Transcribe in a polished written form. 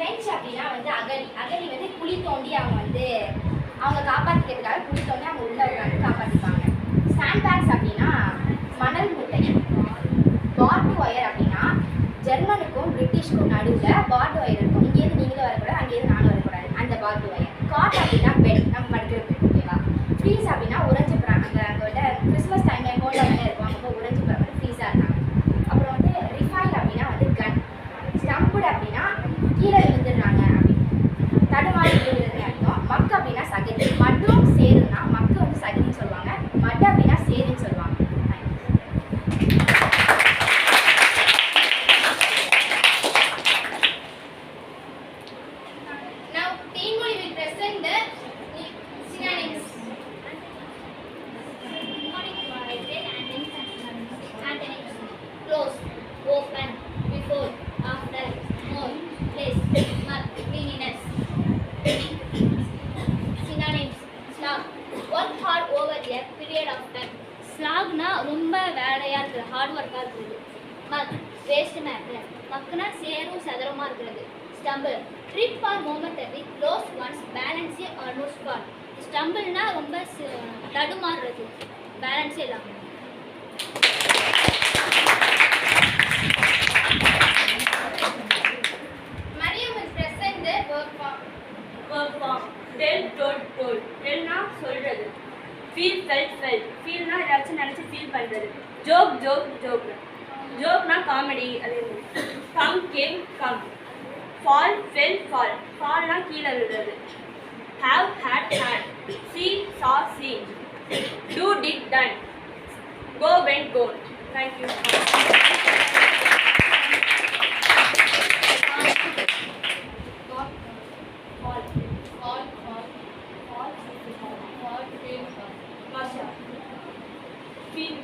French அப்படின்னா வந்து அகழி. அகழி வந்து குழி தோண்டி அவங்க காப்பாற்றிக்கிறதுக்காக குழி தோண்டி அவங்க உள்ள உட்காந்து காப்பாற்றிப்பாங்க. ஸ்டாண்ட் பேக்ஸ் அப்படின்னா மணல் மூட்டை. பார்ட் ஒயர் அப்படின்னா ஜெர்மனுக்கும் பிரிட்டிஷ்க்கும் நடுவில் பார்ட் ஒயர் இருக்கும். இங்கேருந்து நீங்களும் வரக்கூடாது, அங்கேருந்து நானும் வரக்கூடாது, அந்த பார்ட் ஒயர். காட் அப்படின்னா பெட், நம்ம படுக்கிற பெட். ஓகேவா? ஃப்ரீஸ் அப்படின்னா உறைஞ்சி போகிறாங்க. அங்கே கிறிஸ்மஸ் டைமில் கோல்டாக இருக்கும், அங்கே உறைஞ்சி போகிற மாதிரி ஃப்ரீஸாக இருக்காங்க. அப்புறம் வந்து ரிஃபைல் அப்படின்னா வந்து கன். ஸ்டம்புடு அப்படின்னா கீழே விழுந்துடுறாங்க அப்படின்னு தடுமாறி விழுந்துருதுன்னு அர்த்தம். மக்கு அப்படின்னா சகதி. மட்டும் சேருன்னா மக்கு வந்து சகதின்னு சொல்லுவாங்க. மட்டு அப்படின்னா சேருன்னு சொல்லுவாங்க. Close, open, before, after, more, less, much, meaningless. Synonyms: slog, work hard over a period of time. Slogna ரொம்ப வேலையா இருக்குது, ஹார்ட் ஒர்க்காக இருக்குது. மக், வேஸ்ட் மேட்டர். மக்குனா சேரும் சதுரமாக இருக்கிறது. Stumble, trip or momentary, close ones, பேலன்ஸே ஆல்மோஸ்ட் ஃபால். ஸ்டம்பிள்னா ரொம்ப தடுமாறுறது, பேலன்ஸே இல்லாமல். Verb form. Tell, told, told. Tellனா சொல்றது. Feel, felt, felt. Feelனா ஏதாச்சும் நினைச்சு ஃபீல் பண்றது. Joke, joke, joke. Jokeனா காமெடி. அதே மாதிரி. Come, came, come. Fall, fell, fall. Fallனா கீழே விழுறது. Have, had, had. See, saw, seen. Do, did, done. Go, went, gone. Thank you. Feel.